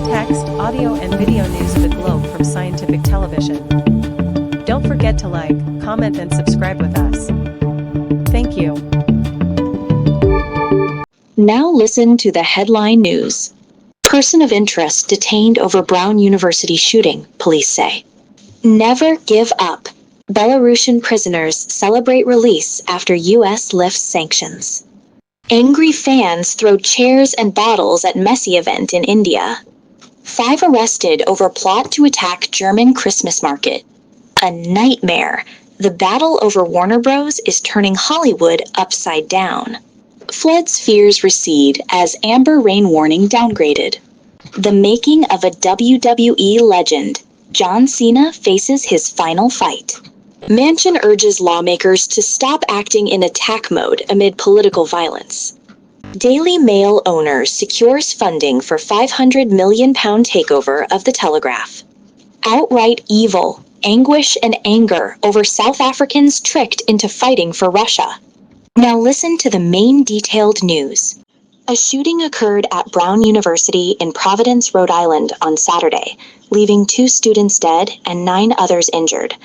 text, audio, and video news of the globe from Scientific Television. Don't forget to like, comment, and subscribe with us. Thank you. Now listen to the headline news. Person of interest detained over Brown University shooting, police say. Never give up. Belarusian prisoners celebrate release after U.S. lifts sanctions. Angry fans throw chairs and bottles at Messi event in India. 5 arrested over plot to attack German Christmas market. A nightmare. The battle over Warner Bros. Is turning Hollywood upside down. Flood's fears recede as Amber Rain warning downgraded. The making of a WWE legend. John Cena faces his final fight. Manchin urges lawmakers to stop acting in attack mode amid political violence. Daily Mail owner secures funding for £500 million takeover of the Telegraph. Outright evil, anguish and anger over South Africans tricked into fighting for Russia. Now listen to the main detailed news. A shooting occurred at Brown University in Providence, Rhode Island on Saturday, leaving 2 students dead and 9 others injured.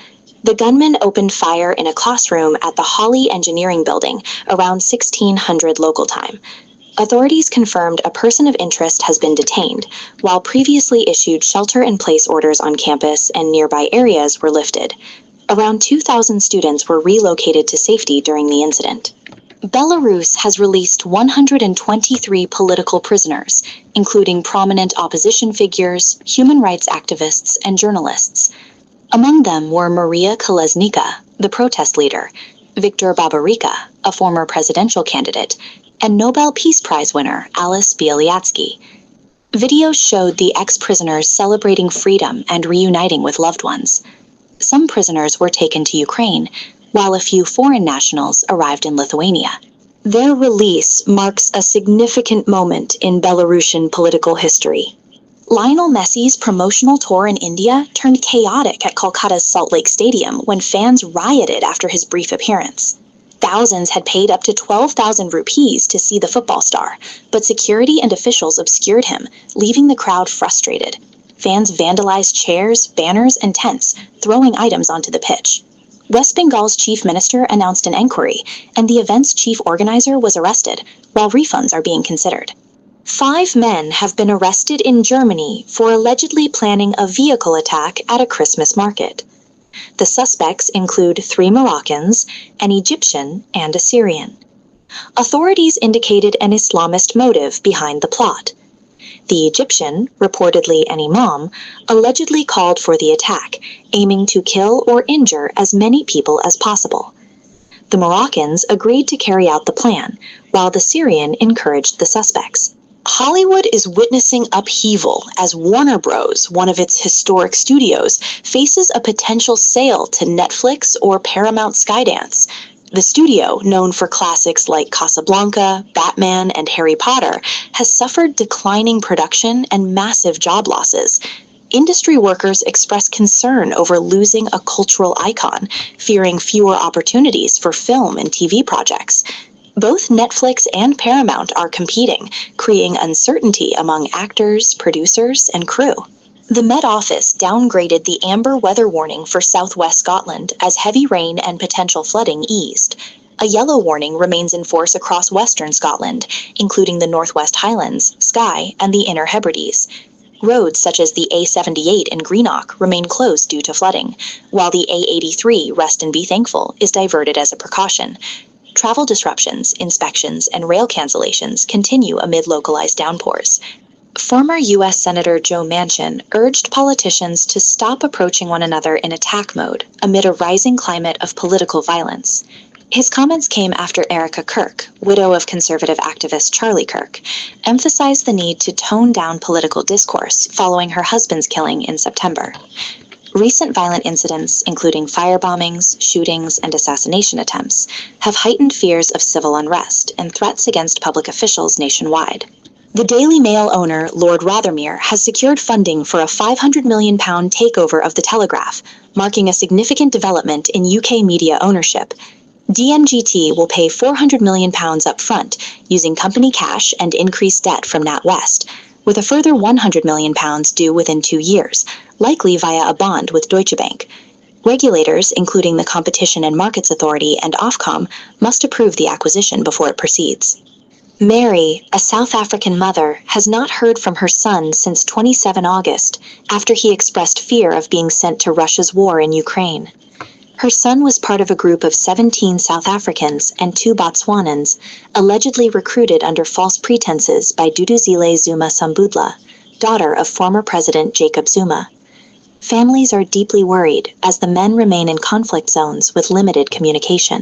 The gunman opened fire in a classroom at the Hawley Engineering Building around 1600 local time. Authorities confirmed a person of interest has been detained, while previously issued shelter-in-place orders on campus and nearby areas were lifted. Around 2,000 students were relocated to safety during the incident. Belarus has released 123 political prisoners, including prominent opposition figures, human rights activists, and journalists. Among them were Maria Kolesnika, the protest leader, Viktor Babarika, a former presidential candidate, and Nobel Peace Prize winner Alice Bialyatsky. Videos showed the ex-prisoners celebrating freedom and reuniting with loved ones. Some prisoners were taken to Ukraine, while a few foreign nationals arrived in Lithuania. Their release marks a significant moment in Belarusian political history. Lionel Messi's promotional tour in India turned chaotic at Kolkata's Salt Lake Stadium when fans rioted after his brief appearance. Thousands had paid up to 12,000 rupees to see the football star, but security and officials obscured him, leaving the crowd frustrated. Fans vandalized chairs, banners, and tents, throwing items onto the pitch. West Bengal's chief minister announced an inquiry, and the event's chief organizer was arrested, while refunds are being considered. 5 men have been arrested in Germany for allegedly planning a vehicle attack at a Christmas market. The suspects include 3 Moroccans, an Egyptian, and a Syrian. Authorities indicated an Islamist motive behind the plot. The Egyptian, reportedly an imam, allegedly called for the attack, aiming to kill or injure as many people as possible. The Moroccans agreed to carry out the plan, while the Syrian encouraged the suspects. Hollywood is witnessing upheaval as Warner Bros., one of its historic studios, faces a potential sale to Netflix or Paramount Skydance. The studio, known for classics like Casablanca, Batman, and Harry Potter, has suffered declining production and massive job losses. Industry workers express concern over losing a cultural icon, fearing fewer opportunities for film and TV projects. Both Netflix and Paramount are competing, creating uncertainty among actors, producers, and crew. The Met Office downgraded the amber weather warning for southwest Scotland as heavy rain and potential flooding eased. A yellow warning remains in force across western Scotland, including the Northwest Highlands, Skye, and the Inner Hebrides. Roads such as the A78 in Greenock remain closed due to flooding, while the A83, Rest and Be Thankful, is diverted as a precaution. Travel disruptions, inspections, and rail cancellations continue amid localized downpours. Former U.S. Senator Joe Manchin urged politicians to stop approaching one another in attack mode amid a rising climate of political violence. His comments came after Erica Kirk, widow of conservative activist Charlie Kirk, emphasized the need to tone down political discourse following her husband's killing in September. Recent violent incidents, including firebombings, shootings, and assassination attempts, have heightened fears of civil unrest and threats against public officials nationwide. The Daily Mail owner, Lord Rothermere, has secured funding for a £500 million takeover of the Telegraph, marking a significant development in UK media ownership. DMGT will pay £400 million up front, using company cash and increased debt from NatWest. with a further £100 million due within 2 years, likely via a bond with Deutsche Bank. Regulators, including the Competition and Markets Authority and Ofcom, must approve the acquisition before it proceeds. Mary, a South African mother, has not heard from her son since 27 August, after he expressed fear of being sent to Russia's war in Ukraine. Her son was part of a group of 17 South Africans and 2 Botswanans, allegedly recruited under false pretenses by Duduzile Zuma Sambudla, daughter of former President Jacob Zuma. Families are deeply worried as the men remain in conflict zones with limited communication.